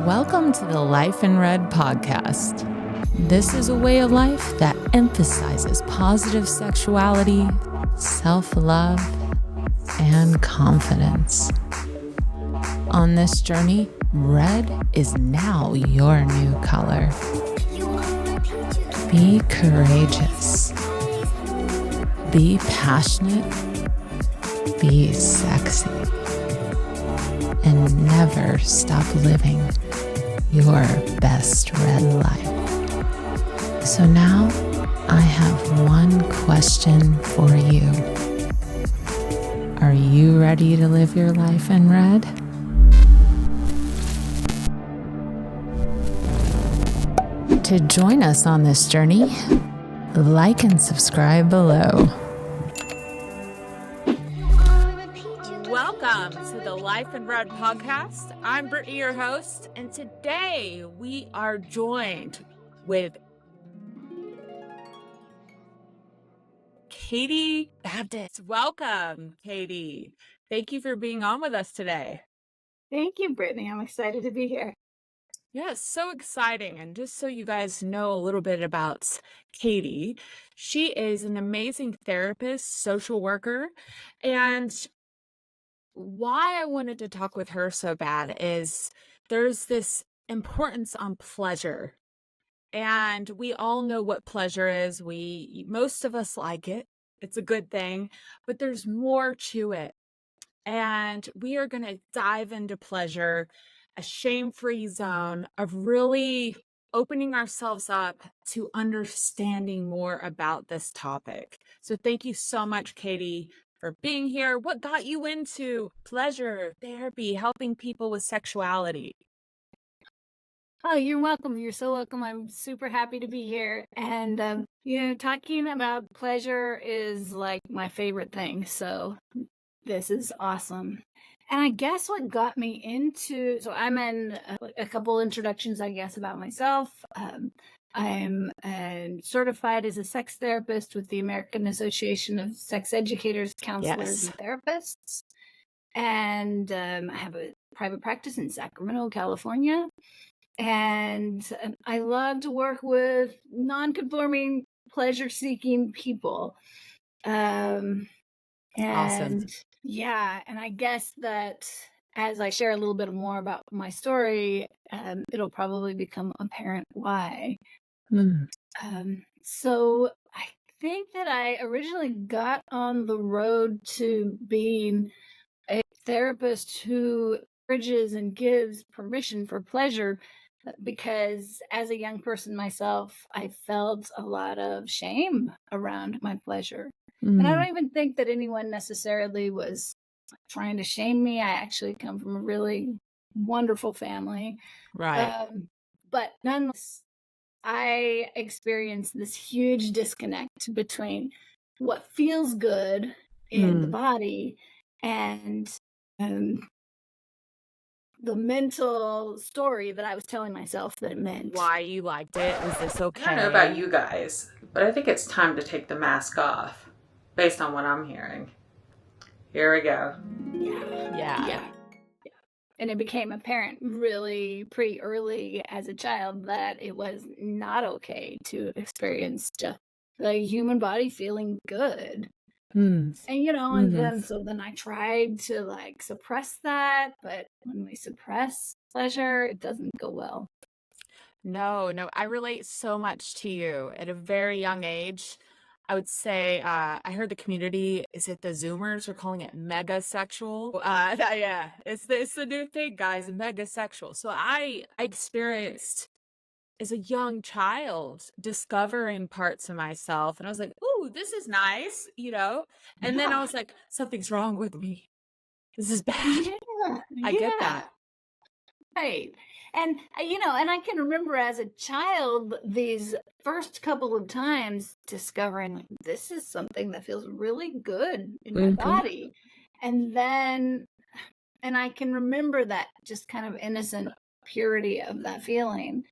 Welcome to the Life in Red podcast. This is a way of life that emphasizes positive sexuality, self-love, and confidence. On this journey, red is now your new color. Be courageous. Be passionate. Be sexy. And never stop living your best red life. So now I have one question for you. Are you ready to live your life in red? To join us on this journey, like and subscribe below. Welcome to the Life in Red podcast. I'm Brittany, your host, and today we are joined with Katie Baptist. Welcome, Katie. Thank you for being on with us today. Thank you, Brittany. I'm excited to be here. Yes, so exciting. And just so you guys know a little bit about Katie, she is an amazing therapist, social worker, and why I wanted to talk with her so bad is there's this importance on pleasure. And we all know what pleasure is. Most of us like it. It's a good thing, but there's more to it. And we are going to dive into pleasure, a shame-free zone of really opening ourselves up to understanding more about this topic. So thank you so much, Katie, for being here. What got you into pleasure therapy, helping people with sexuality? Oh, you're welcome. You're so welcome. I'm super happy to be here. And, talking about pleasure is like my favorite thing. So this is awesome. And I guess what got me into, so I'm in a couple introductions, I guess, about myself. I'm certified as a sex therapist with the American Association of Sex Educators, Counselors, and Therapists. And I have a private practice in Sacramento, California. And I love to work with non-conforming, pleasure-seeking people. Awesome. Yeah, and I guess that as I share a little bit more about my story, it'll probably become apparent why. So I think that I originally got on the road to being a therapist who encourages and gives permission for pleasure because as a young person myself, I felt a lot of shame around my pleasure. And I don't even think that anyone necessarily was trying to shame me. I actually come from a really wonderful family. Right. But nonetheless, I experienced this huge disconnect between what feels good in the body and the mental story that I was telling myself that it meant. Why you liked it? Was this okay? I don't know about you guys, but I think it's time to take the mask off, based on what I'm hearing. Here we go. Yeah. And it became apparent really pretty early as a child that it was not okay to experience just the human body feeling good. And then I tried to suppress that, but when we suppress pleasure, it doesn't go well. No, I relate so much to you. At a very young age, I would say, I heard the community, is it the Zoomers are calling it mega sexual? Yeah, it's the new thing, guys, mega sexual. So I experienced as a young child discovering parts of myself, and I was like, "Ooh, this is nice," and then I was like, "Something's wrong with me. This is bad." I get that. Right. And, and I can remember as a child, these first couple of times discovering this is something that feels really good in my body. And I can remember that just kind of innocent purity of that feeling.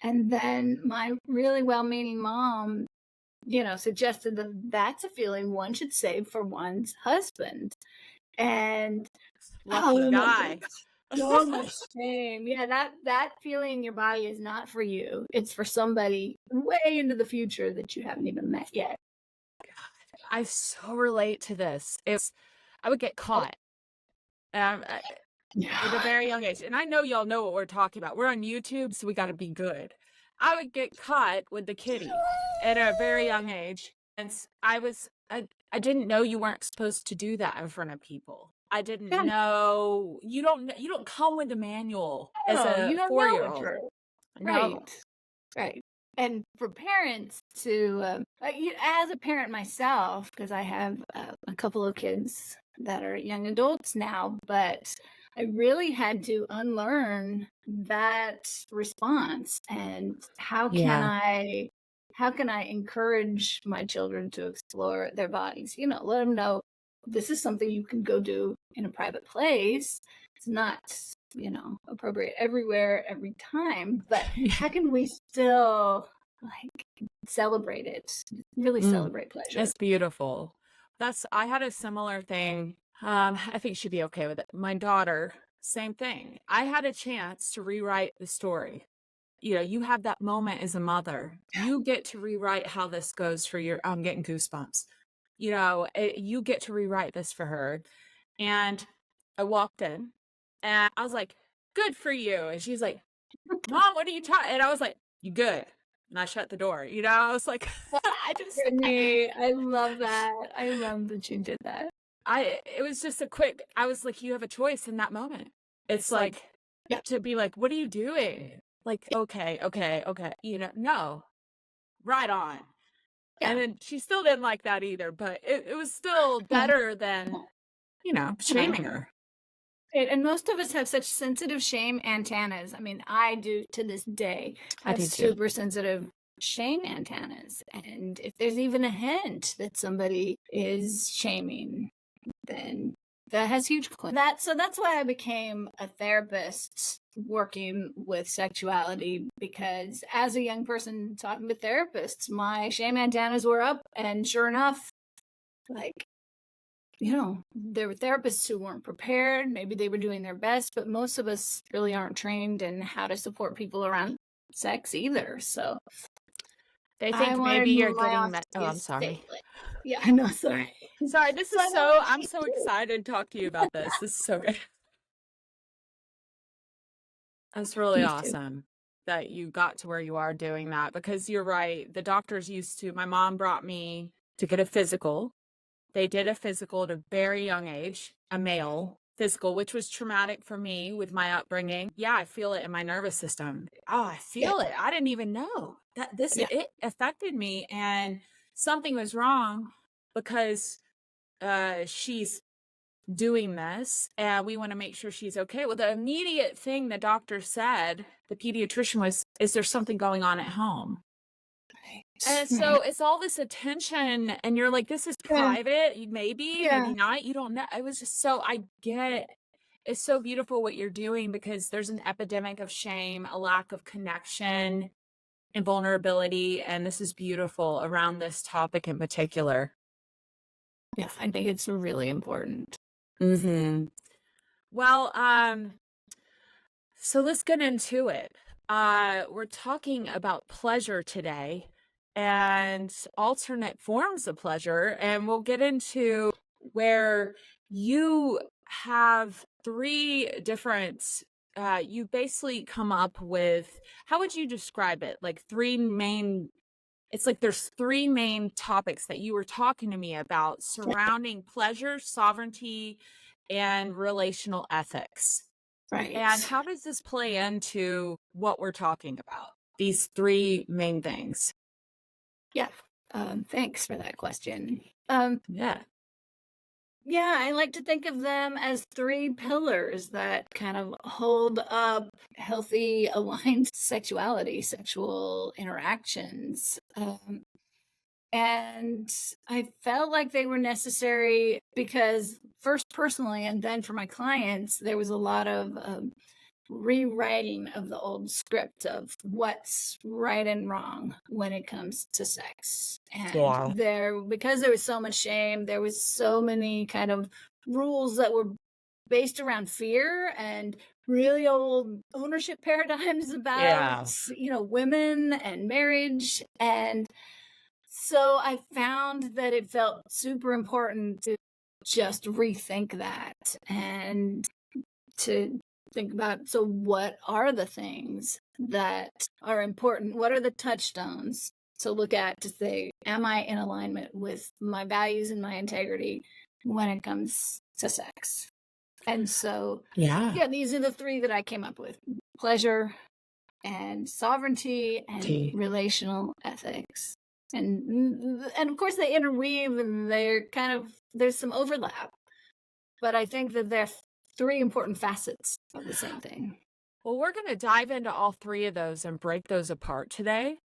And then my really well-meaning mom, suggested that that's a feeling one should save for one's husband. And lucky guy. so much shame. Yeah, that feeling in your body is not for you. It's for somebody way into the future that you haven't even met yet. I so relate to this. I would get caught. Um, I- at a Yeah. very young age. And I know y'all know what we're talking about. We're on YouTube, so we got to be good. I would get caught with the kitty at a very young age. And I didn't know you weren't supposed to do that in front of people. I didn't Yeah, know you don't come with a manual as no, a you don't know it's 4-year-old. right. No. Right. Right. And for parents to, as a parent myself, because I have a couple of kids that are young adults now, but I really had to unlearn that response. And Yeah. how can I encourage my children to explore their bodies? Let them know this is something you can go do in a private place. It's not appropriate everywhere every time, but how can we still like celebrate it, really Mm, celebrate pleasure? it's beautiful. I had a similar thing. I think she'd be okay with it. My daughter, same thing. I had a chance to rewrite the story. You have that moment as a mother. You get to rewrite how this goes for I'm getting goosebumps. You get to rewrite this for her. And I walked in and I was like, good for you. And she's like, Mom, what are you talking? And I was like, you good. And I shut the door. I was like, Brittany, I love that. I love that you did that. it was just I was like, you have a choice in that moment. It's like Yeah. to be like, what are you doing? Like, okay, okay, okay. No, right on. Yeah. And then she still didn't like that either, but it was still better than, shaming her. And most of us have such sensitive shame antennas. I mean, I do to this day I have do too. super sensitive shame antennas. And if there's even a hint that somebody is shaming, then that has huge so that's why I became a therapist working with sexuality, because as a young person talking to therapists, my shame antennas were up, and sure enough, like there were therapists who weren't prepared. Maybe they were doing their best, but most of us really aren't trained in how to support people around sex either. So They I think wanted maybe you're my getting honesty I'm as sorry. statement. Yeah, I know. Sorry. Sorry, this is So I'm so excited to talk to you about this. This is so good. That's really me too. awesome that you got to where you are doing that, because you're right. The doctors my mom brought me to get a physical. They did a physical at a very young age, a male physical, which was traumatic for me with my upbringing. Yeah, I feel it in my nervous system. Oh, I Yeah. feel it. I didn't even know that Yeah. it affected me, and something was wrong because she's doing this and we want to make sure she's okay. Well, the immediate thing the doctor said, the pediatrician, was, is there something going on at home? And so it's all this attention, and you're like, this is private. Maybe not. You don't know. It was just I get it. It's so beautiful what you're doing, because there's an epidemic of shame, a lack of connection and vulnerability. And this is beautiful around this topic in particular. Yeah, I think it's really important. Mm-hmm. Well, so let's get into it. We're talking about pleasure today and alternate forms of pleasure, and we'll get into where you have three different, you basically come up with, how would you describe it? Like it's like there's three main topics that you were talking to me about surrounding pleasure, sovereignty, and relational ethics. Right. And how does this play into what we're talking about? These three main things. Yeah. Thanks for that question. Yeah. Yeah, I like to think of them as three pillars that kind of hold up healthy, aligned sexuality, sexual interactions. And I felt like they were necessary because, first, personally, and then for my clients, there was a lot of rewriting of the old script of what's right and wrong when it comes to sex. And because there was so much shame, there was so many kind of rules that were based around fear and really old ownership paradigms about, Yeah. women and marriage. And so I found that it felt super important to just rethink that and to think about, so what are the things that are important? What are the touchstones to look at to say, am I in alignment with my values and my integrity when it comes to sex? And so, Yeah. yeah, these are the three that I came up with: pleasure and sovereignty and Tea. relational ethics. And of course they interweave and they're kind of, there's some overlap, but I think that they're three important facets of the same thing. Well, we're going to dive into all three of those and break those apart today.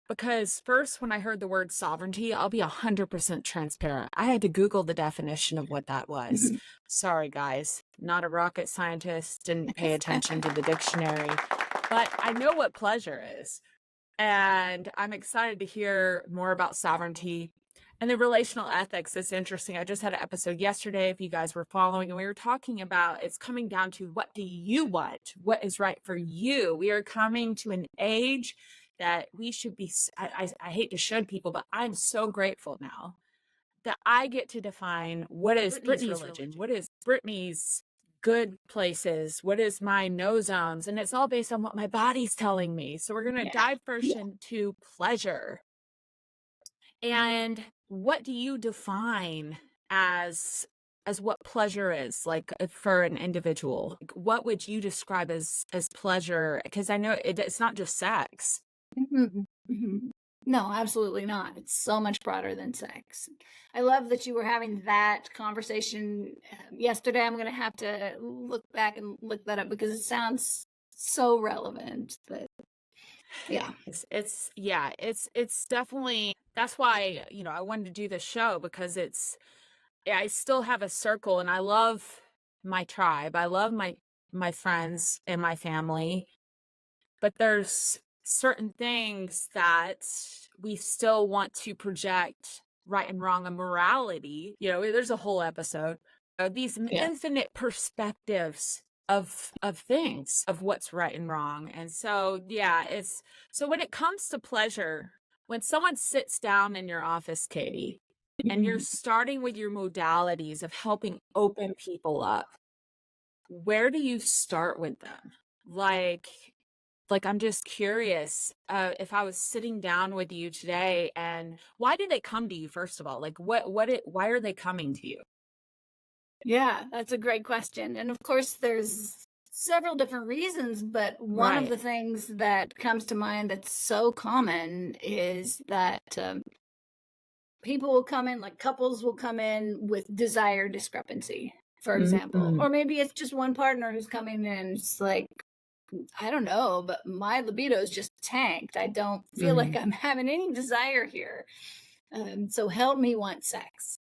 Because first, when I heard the word sovereignty, I'll be 100% transparent. I had to Google the definition of what that was. Sorry, guys, not a rocket scientist, didn't pay attention to the dictionary, but I know what pleasure is. And I'm excited to hear more about sovereignty and the relational ethics. It's interesting. I just had an episode yesterday, if you guys were following, and we were talking about it's coming down to, what do you want? What is right for you? We are coming to an age that we should be, I hate to should people, but I'm so grateful now that I get to define what is Brittany's religion, what is Brittany's good places, what is my no zones, and it's all based on what my body's telling me. So we're going to Yeah. dive first into pleasure. And what do you define as what pleasure is, like, for an individual? Like, what would you describe as pleasure? Because I know it's not just sex. Mhm, mhm. No, absolutely not. It's so much broader than sex. I love that you were having that conversation yesterday. I'm going to have to look back and look that up because it sounds so relevant. But yeah. It's definitely, that's why, I wanted to do this show, because I still have a circle, and I love my tribe. I love my friends and my family, but there's certain things that we still want to project right and wrong and morality. There's a whole episode of these Yeah. infinite perspectives of things, of what's right and wrong. And so, yeah, so when it comes to pleasure, when someone sits down in your office, Katie, and you're starting with your modalities of helping open people up, where do you start with them? Like, I'm just curious, if I was sitting down with you today, and why did they come to you, first of all? Like, why are they coming to you? Yeah, that's a great question. And of course, there's several different reasons, but one of Right. the things that comes to mind that's so common is that people will come in, like couples will come in with desire discrepancy, for example. Mm-mm. Or maybe it's just one partner who's coming in, it's like, I don't know, but my libido is just tanked. I don't feel like I'm having any desire here. So help me want sex.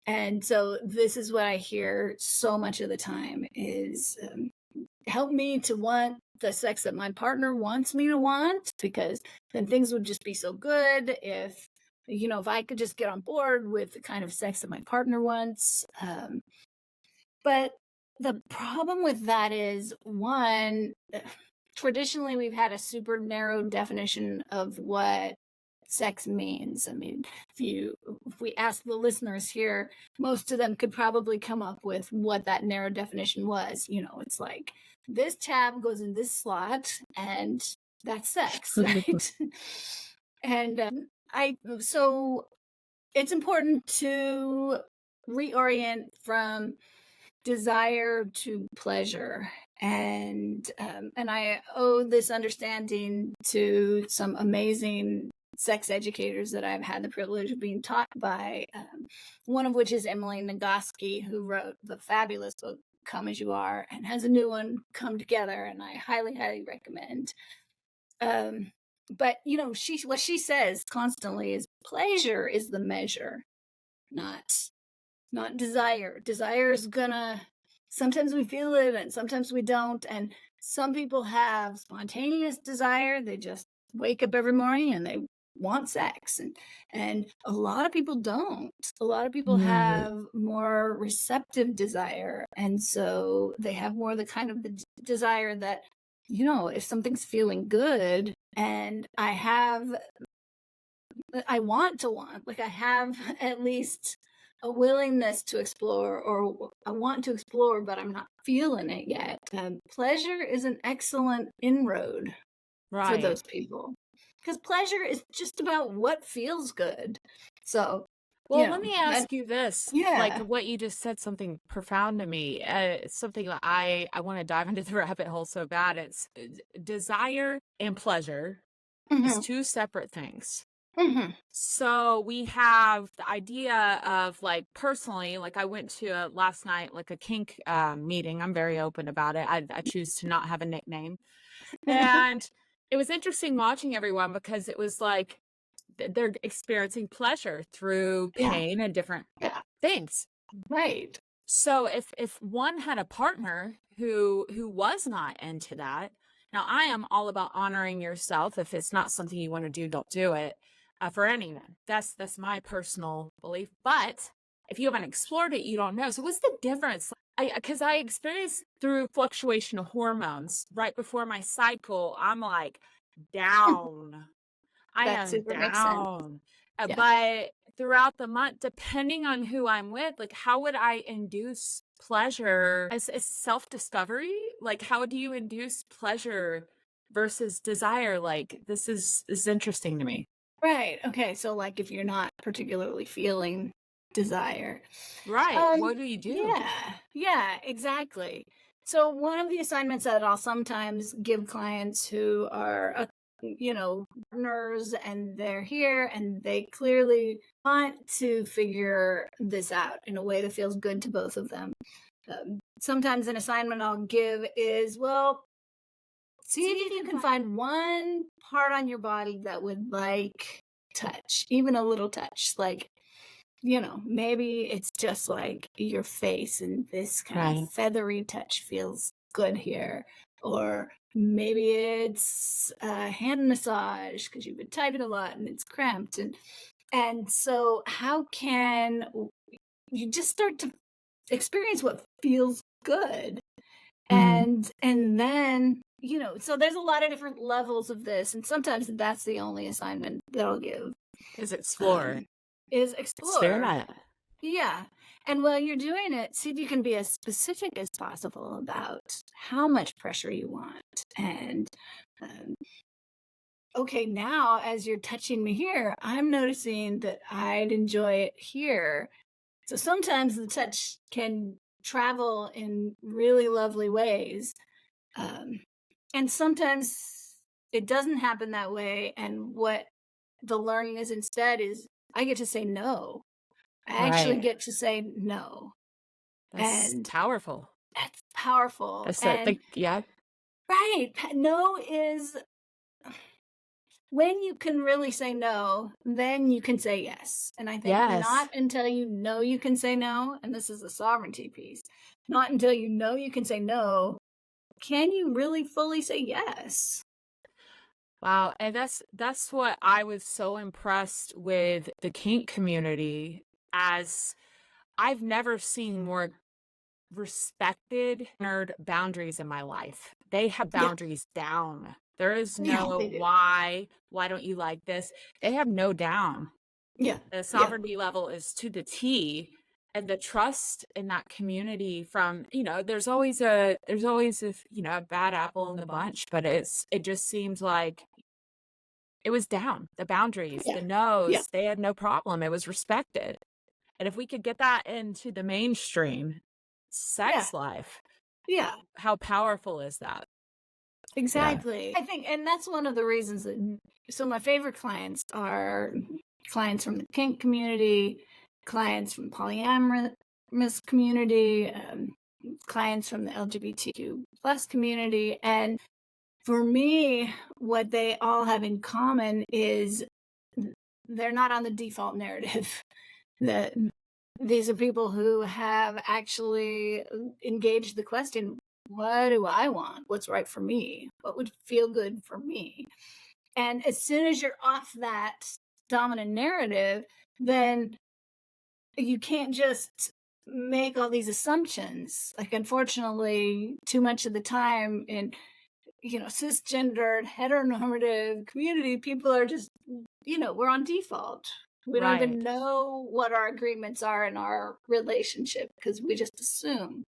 And so this is what I hear so much of the time is, help me to want the sex that my partner wants me to want, because then things would just be so good if I could just get on board with the kind of sex that my partner wants. But the problem with that is, one, traditionally we've had a super narrow definition of what sex means. I mean, if we ask the listeners here, most of them could probably come up with what that narrow definition was. It's like, this tab goes in this slot and that's sex, right? And so it's important to reorient from desire to pleasure. And I owe this understanding to some amazing sex educators that I've had the privilege of being taught by, one of which is Emily Nagoski, who wrote the fabulous book Come As You Are, and has a new one, Come Together, and I highly, highly recommend. But what she says constantly is, pleasure is the measure, not desire. Desire is gonna, sometimes we feel it and sometimes we don't. And some people have spontaneous desire. They just wake up every morning and they want sex, and a lot of people don't. A lot of people Mm, have more receptive desire, and so they have more the kind of the desire that, if something's feeling good and I want to want, like I have at least a willingness to explore, or I want to explore, but I'm not feeling it yet. Pleasure is an excellent inroad for right. those people, because pleasure is just about what feels good. So, Well, let me and ask you this. Like yeah. what you just said, something profound to me. It's something that I want to dive into the rabbit hole so bad. It's desire and pleasure is Hmm. two separate things. Hmm. So we have the idea of like personally, like I went to last night, like a kink meeting. I'm very open about it. I choose to not have a nickname. And it was interesting watching everyone because it was like they're experiencing pleasure through Yeah. pain and different Yeah. things. Right. So if one had a partner who was not into that, now I am all about honoring yourself. If it's not something you want to do, don't do it for anyone. That's my personal belief. But if you haven't explored it, you don't know. So what's the difference? Because I experienced through fluctuation of hormones right before my cycle, I'm like down. I That am super makes sense. down. Yeah. But throughout the month, depending on who I'm with, like how would I induce pleasure as self-discovery? Like how do you induce pleasure versus desire? Like this is interesting to me. Right. Okay. So, like, if you're not particularly feeling desire, Right. Um, What do you do? yeah, yeah, exactly. So one of the assignments that I'll sometimes give clients who are, partners, and they're here and they clearly want to figure this out in a way that feels good to both of them. Sometimes an assignment I'll give is, well, see if you can find one part on your body that would like touch, even a little touch, like, maybe it's just like your face and this kind of Right. feathery touch feels good here. Or maybe it's a hand massage because you've been typing a lot and it's cramped. And so how can you just start to experience what feels good? Mhm. And then, so there's a lot of different levels of this. And sometimes that's the only assignment that I'll give, Is explore. um, is explore. Experiment. Yeah. And while you're doing it, see if you can be as specific as possible about how much pressure you want. And um, okay, now as you're touching me here, I'm noticing that I'd enjoy it here. So sometimes the touch can travel in really lovely ways. Um, and sometimes it doesn't happen that way. And what the learning is instead is I get to say no. I actually Right. get to say no. That's And powerful. that's powerful. That's the And like yeah. right, no is when you can really say no, then you can say yes. And I think Yes. not until you know you can say no, and this is the sovereignty piece, not until you know you can say no, can you really fully say yes. Wow, and that's what I was so impressed with the kink community as I've never seen more respected nerd boundaries in my life. They have Yeah, boundaries down. There is yeah, no they do. why don't you like this? They have no down. Yeah, The yeah, sovereignty level is to the T, and the trust in that community from, there's always a bad apple in the bunch, but it just seems like it was down. The boundaries, yeah, the yeah, no's, they had no problem. It was respected. And if we could get that into the mainstream yeah, sex life, yeah. how powerful is that? Yeah. Exactly. I think, and that's one of the reasons that, so my favorite clients are clients from the kink community, clients from polyamorous community, clients from the LGBTQ plus community. And for me, what they all have in common is they're not on the default narrative. that these are people who have actually engaged the question, what do I want? What's right for me? What would feel good for me? And as soon as you're off that dominant narrative, then you can't just make all these assumptions. Like, unfortunately, too much of the time in, cisgendered, heteronormative community, people are just, we're on default. We don't even Right. know what our agreements are in our relationship because we just assume.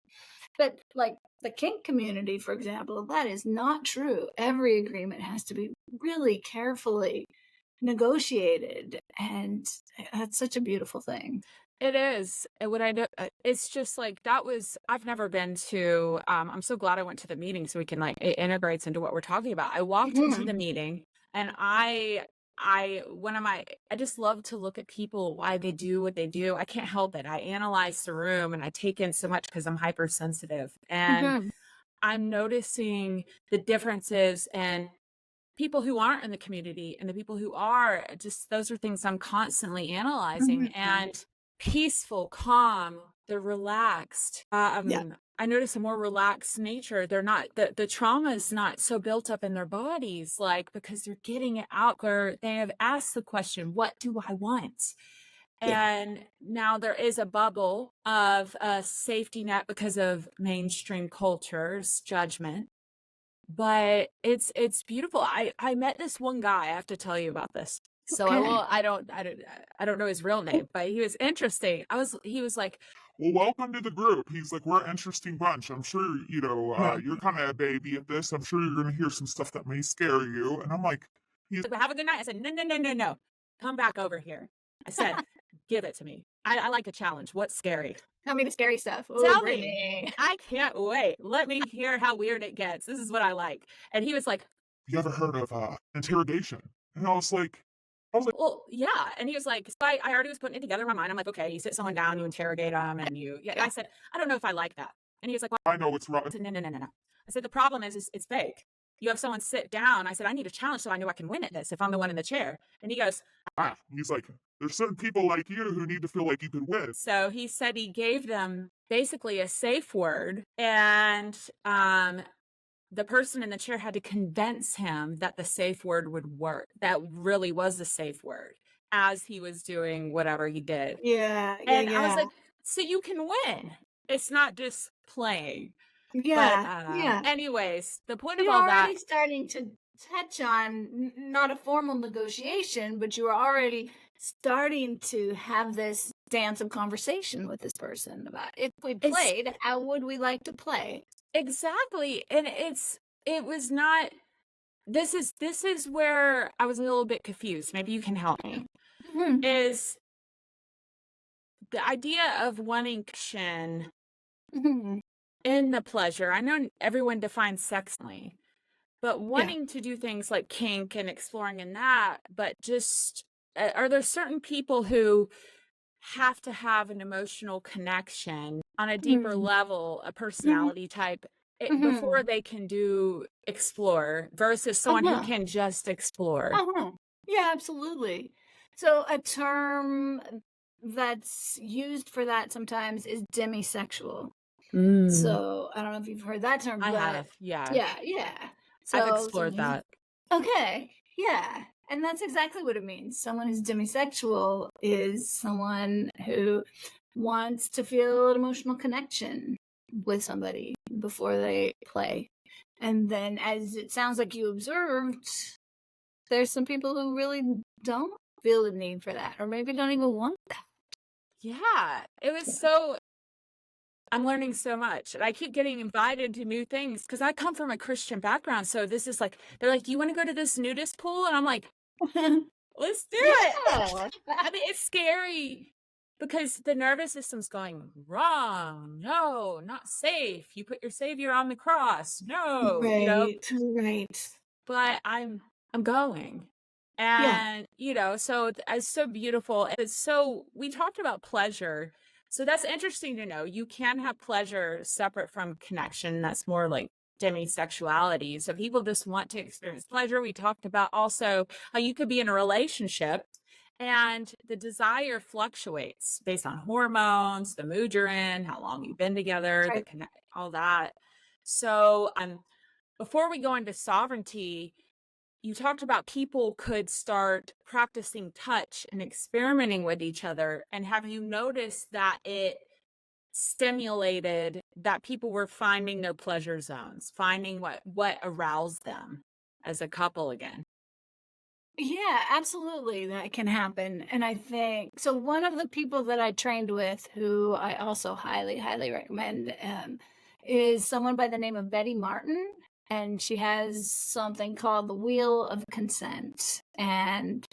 But like the kink community, for example, that is not true. Every agreement has to be really carefully negotiated, and that's such a beautiful thing. It is. And what I know, it's just like that was, I've never been to, I'm so glad I went to the meeting so we can like, it integrates into what we're talking about. I walked into the Mhm. meeting and one of my, I just love to look at people, why they do what they do. I can't help it. I analyze the room and I take in so much because I'm hypersensitive. And Mhm. I'm noticing the differences and people who aren't in the community and the people who are, just those are things I'm constantly analyzing. Mhm. And peaceful, calm, they're relaxed. Yeah. I notice a more relaxed nature. They're not, the trauma is not so built up in their bodies, like because they're getting it out, or they have asked the question, what do I want? Yeah. And now there is a bubble of a safety net because of mainstream culture's judgment, but it's beautiful. I met this one guy. I have to tell you about this. So Okay. I don't know his real name, but he was interesting. He was like, Well, welcome to the group. He's like, we're an interesting bunch. I'm sure, "Well, you're kind of a baby at this. I'm sure you're going to hear some stuff that may scare you. And I'm like, he's, have a good night." I said, no. Come back over here. I said, give it to me. I like a challenge. What's scary? Tell me the scary stuff. Oh, Tell me. Brittany. I can't wait. Let me hear how weird it gets. This is what I like. And he was like, you ever heard of interrogation? And I was like, well, yeah. And he was like, so I already was putting it together in my mind. I'm like, okay, you sit someone down, you interrogate them, and yeah. Yeah. I said, I don't know if I like that. And he was like, well, I know it's I wrong. said, no. I said, the problem is it's fake. You have someone sit down. I said, I need a challenge so I know I can win at this if I'm the one in the chair. And he goes, He's like, there's certain people like you who need to feel like you could win. so he said he gave them basically a safe word, and the person in the chair had to convince him that the safe word would work. That really was the safe word as he was doing whatever he did. Yeah. And I was Yeah. like, so you can win. It's not just playing. But Yeah. Yeah. anyways, the point of You're all that, already starting to touch on not a formal negotiation, but you are already starting to have this dance of conversation with this person about if we it's played, how would we like to play? exactly. And it was not, this is where I was a little bit confused. Maybe you can help me. Mhm. Is the idea of wanting connection Mhm. in the pleasure. I know everyone defines sexually, but Yeah. wanting to do things like kink and exploring in that, but just are there certain people who have to have an emotional connection on a deeper Mhm. level, a Mhm. personality type, before Mhm. they can do explore versus someone who Uh-huh. can just explore? Uh-huh. Yeah, absolutely. So a term that's used for that sometimes is demisexual. Mm, So I don't know if you've heard that term, I but have, yeah. yeah. I've So explored someone who's that. okay, yeah. And that's exactly what it means. Someone who's demisexual is someone who wants to feel an emotional connection with somebody before they play. And then, as it sounds like you observed, there's some people who really don't feel the need for that, or maybe don't even want that. Yeah, it was so I'm learning so much, and I keep getting invited to new things because I come from a Christian background. So this is like, they're like, "Do you want to go to this nudist pool?" And I'm like, "Let's do it." Yeah. I mean, it's scary because the nervous system's going wrong. No, not safe. You put your savior on the cross. No, Right, right. but I'm going. Yeah. And, so it's so beautiful. And it's so, we talked about pleasure. So that's interesting to know. You can have pleasure separate from connection. That's more like demisexuality. So people just want to experience pleasure. We talked about also how you could be in a relationship and the desire fluctuates based on hormones, the mood you're in, how long you've been together, Right. all that. So, before we go into sovereignty, you talked about people could start practicing touch and experimenting with each other. And have you noticed that it stimulated that people were finding their pleasure zones, finding what aroused them as a couple again? Yeah, absolutely. That can happen. And I think so. One of the people that I trained with, who I also highly, highly recommend, is someone by the name of Betty Martin. And she has something called the Wheel of Consent. And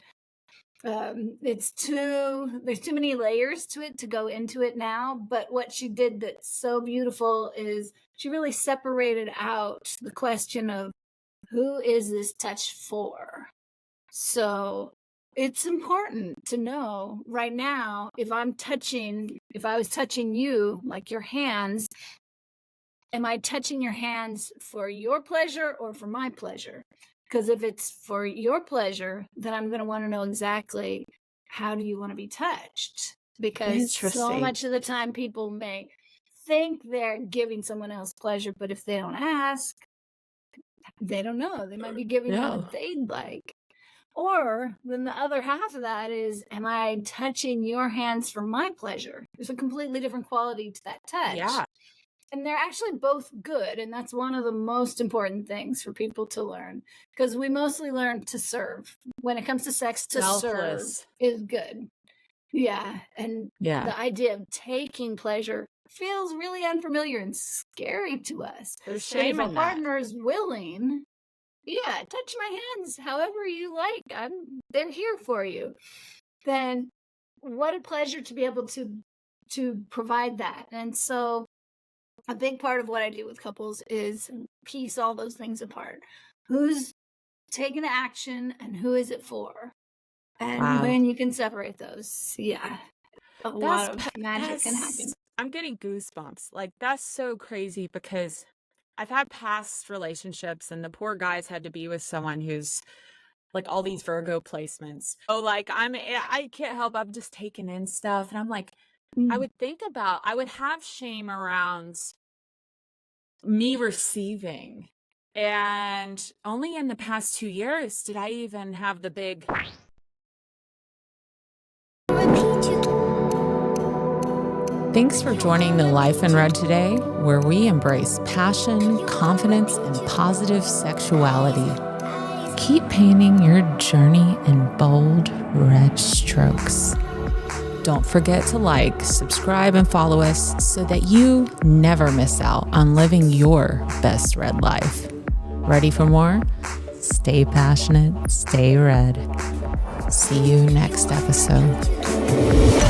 there's too many layers to it to go into it now. But what she did that's so beautiful is she really separated out the question of who is this touch for? So it's important to know right now if I was touching you, like your hands, am I touching your hands for your pleasure or for my pleasure? Because if it's for your pleasure, then I'm going to want to know exactly how do you want to be touched? Because so Interesting. much of the time people may think they're giving someone else pleasure, but if they don't ask, they don't know. They might be giving them No. what they'd like. Or then the other half of that is, am I touching your hands for my pleasure? There's a completely different quality to that touch. Yeah. And they're actually both good. And that's one of the most important things for people to learn, because we mostly learn to serve. When it comes to sex, to serve Selfless. is good. Yeah. And Yeah. the idea of taking pleasure feels really unfamiliar and scary to us. There's But if shame a in that. partner is willing, yeah, touch my hands however you like. They're here for you. Then what a pleasure to be able to provide that. And so a big part of what I do with couples is piece all those things apart. Who's taking the action and who is it for? And Wow. when you can separate those, yeah, a lot of magic can happen. I'm getting goosebumps. Like, that's so crazy because I've had past relationships and the poor guys had to be with someone who's like all these Virgo placements. Oh, like I can't help. I'm just taking in stuff. And I'm like, I would have shame around me receiving. And only in the past 2 years did I even have the big. Thanks for joining the Life in Red today, where we embrace passion, confidence, and positive sexuality. Keep painting your journey in bold red strokes. Don't forget to like, subscribe, and follow us so that you never miss out on living your best red life. Ready for more? Stay passionate, stay red. See you next episode.